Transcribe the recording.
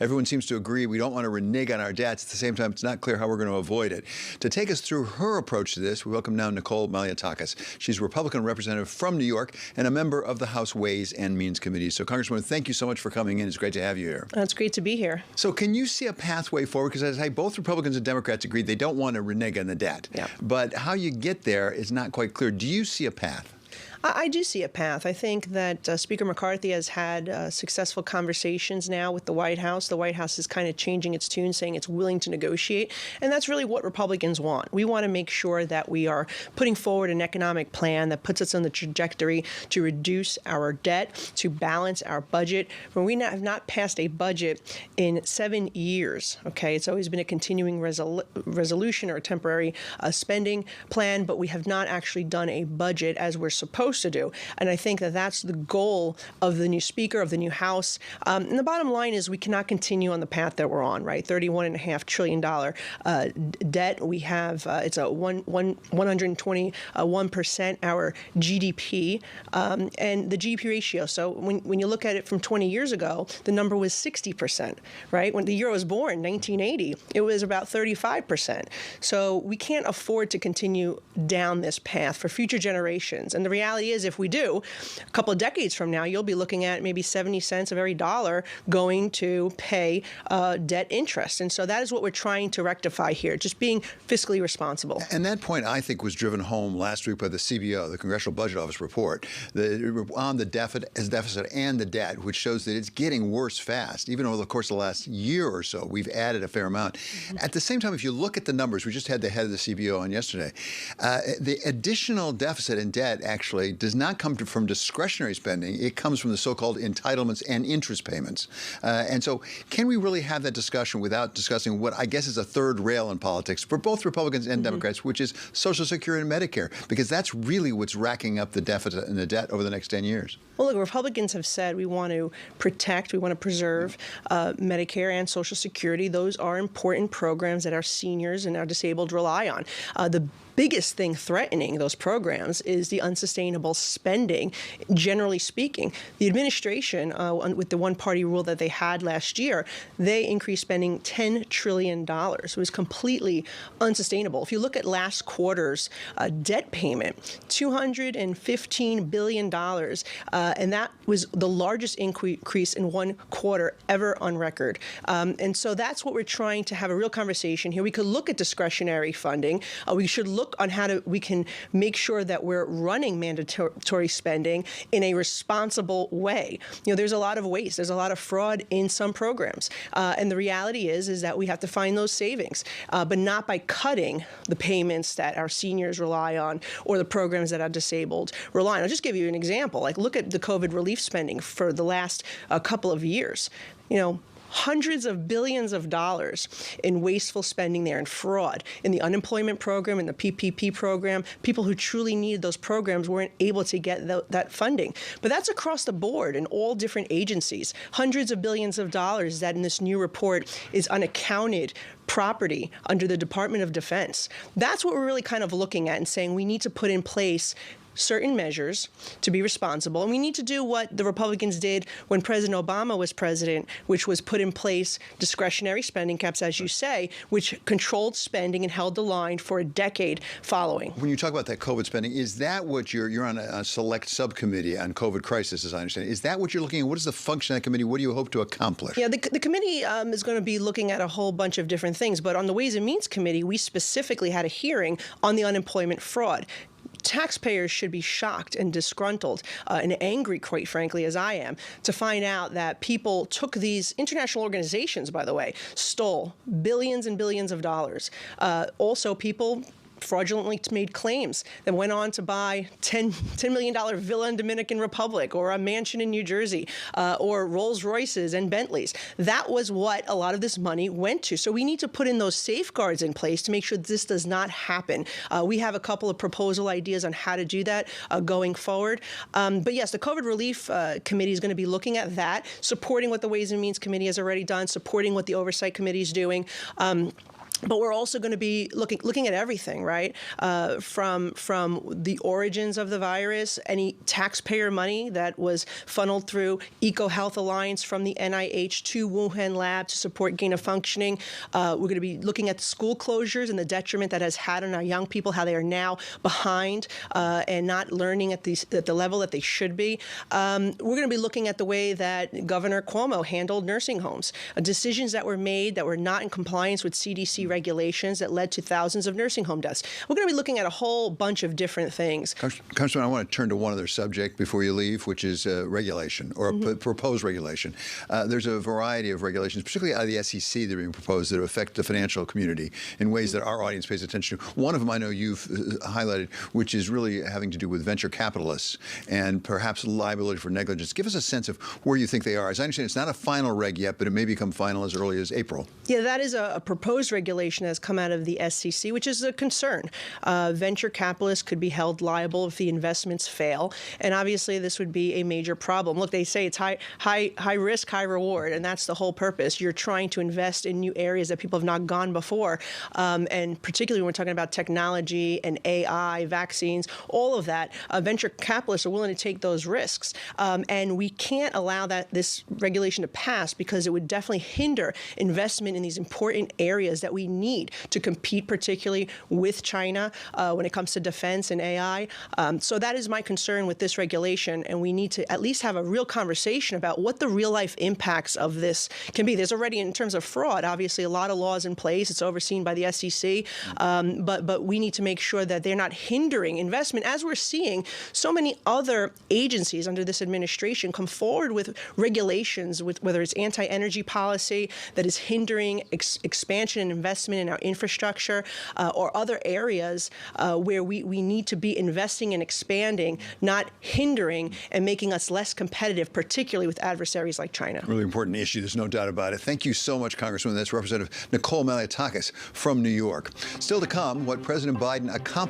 Everyone seems to agree we don't want to renege on our debts. At the same time, it's not clear how we're going to avoid it. To take us through her approach to this, we welcome now Nicole Malliotakis. She's a Republican representative from New York and a member of the House Ways and Means Committee. So, Congresswoman, thank you so much for coming in. It's great to have you here. It's great to be here. So can you see a pathway forward? Because as I say, both Republicans and Democrats agree they don't want to renege on the debt. Yeah. But how you get there is not quite clear. Do you see a path? I do see a path. I think that Speaker McCarthy has had successful conversations now with the White House. The White House is kind of changing its tune, saying it's willing to negotiate. And that's really what Republicans want. We want to make sure that we are putting forward an economic plan that puts us on the trajectory to reduce our debt, to balance our budget. When we have not passed a budget in 7 years, okay? It's always been a continuing resolution or a temporary spending plan, but we have not actually done a budget as we're supposed to do. And I think that that's the goal of the new Speaker, of the new House. And the bottom line is we cannot continue on the path that we're on, right? $31.5 trillion debt. We have, it's a 121% our GDP and the GDP ratio. So when you look at it from 20 years ago, the number was 60%, right? When the year was born, 1980, it was about 35%. So we can't afford to continue down this path for future generations. And the reality is, if we do, a couple of decades from now, you'll be looking at maybe 70 cents of every dollar going to pay debt interest. And so that is what we're trying to rectify here, just being fiscally responsible. And that point, I think, was driven home last week by the CBO, the Congressional Budget Office report, on the deficit and the debt, which shows that it's getting worse fast. Even over the course of the last year or so, we've added a fair amount. At the same time, if you look at the numbers, we just had the head of the CBO on yesterday, the additional deficit and debt actually does not come from discretionary spending. It comes from the so-called entitlements and interest payments. And so can we really have that discussion without discussing what I guess is a third rail in politics for both Republicans and Democrats, which is Social Security and Medicare? Because that's really what's racking up the deficit and the debt over the next 10 years. Well, look, Republicans have said we want to protect, we want to preserve Medicare and Social Security. Those are important programs that our seniors and our disabled rely on. The biggest thing threatening those programs is the unsustainable spending, generally speaking. The administration, with the one-party rule that they had last year, they increased spending $10 trillion. It was completely unsustainable. If you look at last quarter's debt payment, $215 billion, and that was the largest increase in one quarter ever on record. And so that's what we're trying to have a real conversation here. We could look at discretionary funding. We should look on how we can make sure that we're running mandatory spending in a responsible way. You know, there's a lot of waste. There's a lot of fraud in some programs. And the reality is that we have to find those savings, but not by cutting the payments that our seniors rely on or the programs that our disabled rely on. I'll just give you an example. Like, look at the COVID relief spending for the last couple of years. You know, hundreds of billions of dollars in wasteful spending there and fraud in the unemployment program, in the PPP program. People who truly needed those programs weren't able to get that funding. But that's across the board in all different agencies. Hundreds of billions of dollars that in this new report is unaccounted property under the Department of Defense. That's what we're really kind of looking at and saying we need to put in place certain measures to be responsible. And we need to do what the Republicans did when President Obama was president, which was put in place discretionary spending caps, as you say, which controlled spending and held the line for a decade following. When you talk about that COVID spending, is that what you're on a select subcommittee on COVID crisis, as I understand it? Is that what you're looking at? What is the function of that committee? What do you hope to accomplish? Yeah, the committee is going to be looking at a whole bunch of different things. But on the Ways and Means Committee, we specifically had a hearing on the unemployment fraud. Taxpayers should be shocked and disgruntled and angry, quite frankly, as I am, to find out that people took these international organizations, by the way, stole billions and billions of dollars. Also, people fraudulently made claims, then went on to buy $10 million villa in Dominican Republic or a mansion in New Jersey or Rolls Royces and Bentleys. That was what a lot of this money went to. So we need to put in those safeguards in place to make sure this does not happen. We have a couple of proposal ideas on how to do that going forward. But yes, the COVID Relief Committee is going to be looking at that, supporting what the Ways and Means Committee has already done, supporting what the Oversight Committee is doing. But we're also going to be looking at everything, right? From the origins of the virus, any taxpayer money that was funneled through EcoHealth Alliance from the NIH to Wuhan lab to support gain of functioning. We're going to be looking at school closures and the detriment that has had on our young people, how they are now behind and not learning at the level that they should be. We're going to be looking at the way that Governor Cuomo handled nursing homes, decisions that were made that were not in compliance with CDC regulations that led to thousands of nursing home deaths. We're going to be looking at a whole bunch of different things. Congressman, I want to turn to one other subject before you leave, which is regulation or proposed regulation. There's a variety of regulations, particularly out of the SEC, that are being proposed that affect the financial community in ways that our audience pays attention to. One of them I know you've highlighted, which is really having to do with venture capitalists and perhaps liability for negligence. Give us a sense of where you think they are. As I understand, it's not a final reg yet, but it may become final as early as April. Yeah, that is a proposed regulation that has come out of the SEC, which is a concern. Venture capitalists could be held liable if the investments fail, and obviously this would be a major problem. Look, they say it's high risk, high reward, and that's the whole purpose. You're trying to invest in new areas that people have not gone before, and particularly when we're talking about technology and AI, vaccines, all of that. Venture capitalists are willing to take those risks, and we can't allow this regulation to pass because it would definitely hinder investment in these important areas that we need to compete, particularly with China when it comes to defense and AI. So that is my concern with this regulation, and we need to at least have a real conversation about what the real-life impacts of this can be. There's already, in terms of fraud, obviously a lot of laws in place. It's overseen by the SEC, but we need to make sure that they're not hindering investment, as we're seeing so many other agencies under this administration come forward with regulations, with whether it's anti-energy policy that is hindering expansion and investment in our infrastructure or other areas where we need to be investing and expanding, not hindering and making us less competitive, particularly with adversaries like China. Really important issue. There's no doubt about it. Thank you so much, Congresswoman. That's Representative Nicole Malliotakis from New York. Still to come, what President Biden accomplished